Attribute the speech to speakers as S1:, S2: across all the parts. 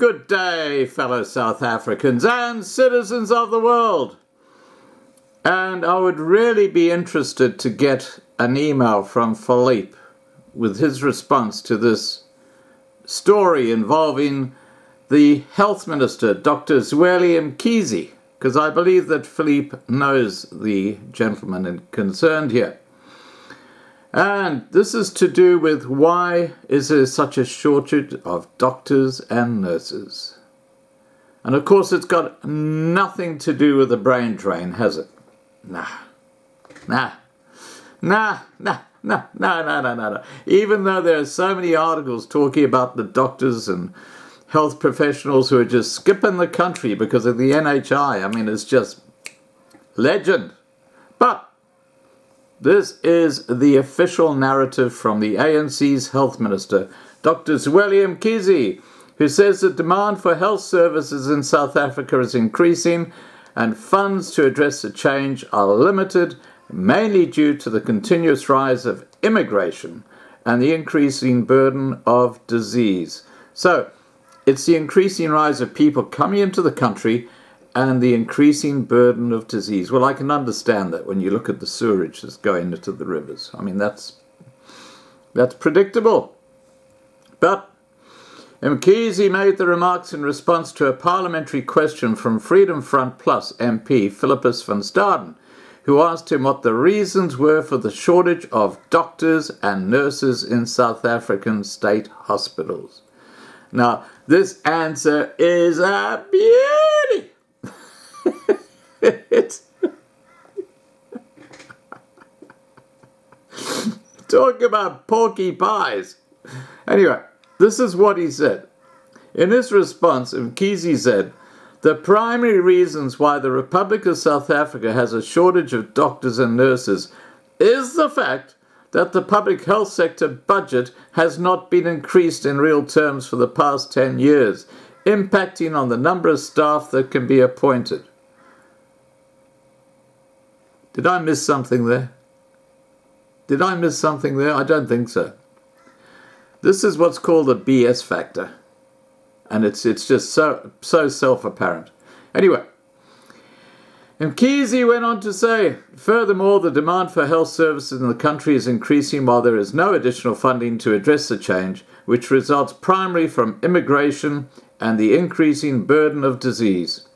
S1: Good day, fellow South Africans and citizens of the world. And I would really be interested to get an email from Philippe with his response to this story involving the Health Minister, Dr Zweli Mkhize, because I believe that Philippe knows the gentleman concerned here. And this is to do with why is there such a shortage of doctors and nurses. And of course it's got nothing to do with the brain drain, has it? Nah. Even though there are so many articles talking about the doctors and health professionals who are just skipping the country because of the NHI. I mean, it's just legend. But this is the official narrative from the ANC's Health Minister, Dr Zweli Mkhize, who says the demand for health services in South Africa is increasing and funds to address the change are limited, mainly due to the continuous rise of immigration and the increasing burden of disease. So, it's the increasing rise of people coming into the country and the increasing burden of disease. Well, I can understand that when you look at the sewerage that's going into the rivers. I mean, that's predictable. But Mkhize made the remarks in response to a parliamentary question from Freedom Front Plus MP Philippus van Staden, who asked him what the reasons were for the shortage of doctors and nurses in South African state hospitals. Now, this answer is a beauty. Talk about porky pies. Anyway, this is what he said. In his response, Mkhize said, the primary reasons why the Republic of South Africa has a shortage of doctors and nurses is the fact that the public health sector budget has not been increased in real terms for the past 10 years, impacting on the number of staff that can be appointed. Did I miss something there? I don't think so. This is what's called the BS factor. And it's just so self-apparent. Anyway, Mkhize went on to say, furthermore, the demand for health services in the country is increasing while there is no additional funding to address the change, which results primarily from immigration and the increasing burden of disease.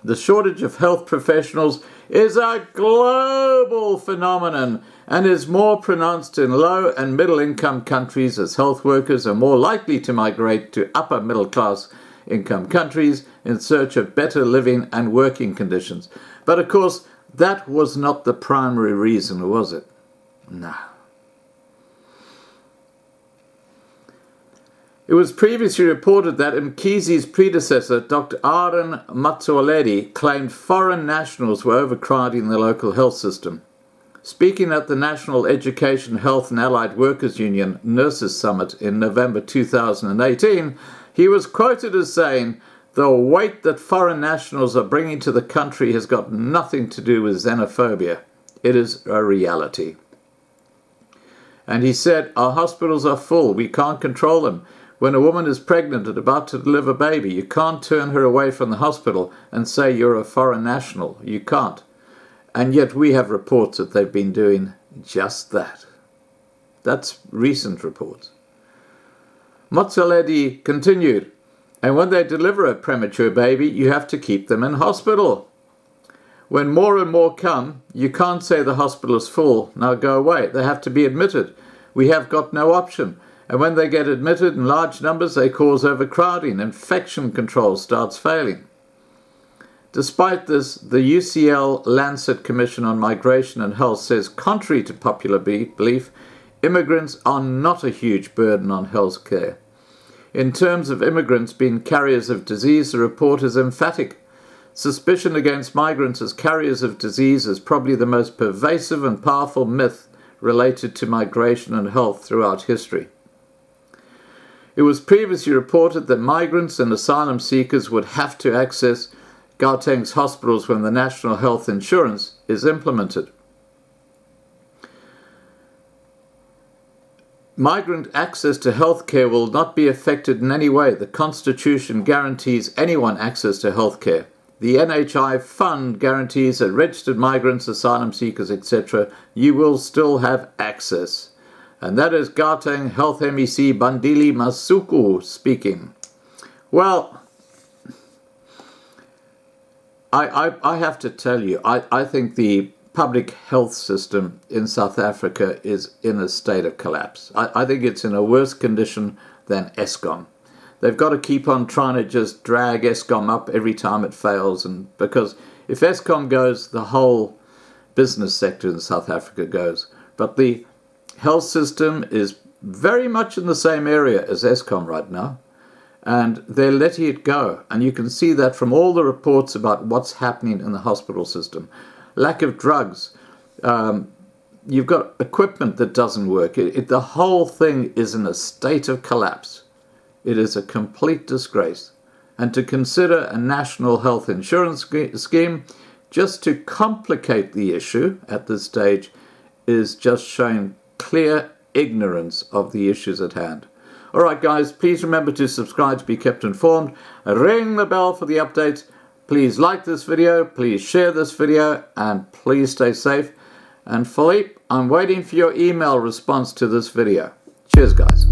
S1: The shortage of health professionals is a global phenomenon and is more pronounced in low and middle income countries, as health workers are more likely to migrate to upper middle class income countries in search of better living and working conditions. But of course, that was not the primary reason, was it? No. It was previously reported that Mkhize's predecessor, Dr. Aaron Motsoaledi, claimed foreign nationals were overcrowding the local health system. Speaking at the National Education, Health and Allied Workers Union Nurses Summit in November 2018, he was quoted as saying, the weight that foreign nationals are bringing to the country has got nothing to do with xenophobia. It is a reality. And he said, our hospitals are full. We can't control them. When a woman is pregnant and about to deliver a baby, you can't turn her away from the hospital and say you're a foreign national. You can't. And yet we have reports that they've been doing just that. That's recent reports. Motsoaledi continued, and when they deliver a premature baby, you have to keep them in hospital. When more and more come, you can't say the hospital is full, now go away. They have to be admitted. We have got no option. And when they get admitted in large numbers, they cause overcrowding. Infection control starts failing. Despite this, the UCL Lancet Commission on Migration and Health says, contrary to popular belief, immigrants are not a huge burden on health care. In terms of immigrants being carriers of disease, the report is emphatic. Suspicion against migrants as carriers of disease is probably the most pervasive and powerful myth related to migration and health throughout history. It was previously reported that migrants and asylum seekers would have to access Gauteng's hospitals when the National Health Insurance is implemented. migrant access to healthcare will not be affected in any way. The Constitution guarantees anyone access to healthcare. The NHI fund guarantees that registered migrants, asylum seekers, etc., you will still have access. And that is Gauteng Health MEC Bandili Masuku speaking. Well, I have to tell you, I think the public health system in South Africa is in a state of collapse. I think it's in a worse condition than Eskom. They've got to keep on trying to just drag Eskom up every time it fails, and because if Eskom goes, the whole business sector in South Africa goes. But the health system is very much in the same area as Eskom right now, and they're letting it go. And you can see that from all the reports about what's happening in the hospital system. Lack of drugs. You've got equipment that doesn't work. The whole thing is in a state of collapse. It is a complete disgrace. And to consider a national health insurance scheme just to complicate the issue at this stage is just showing clear ignorance of the issues at hand. All right, guys, please remember to subscribe to be kept informed. Ring the bell for the updates. Please like this video, please share this video, and please stay safe. And Philippe, I'm waiting for your email response to this video. Cheers, guys.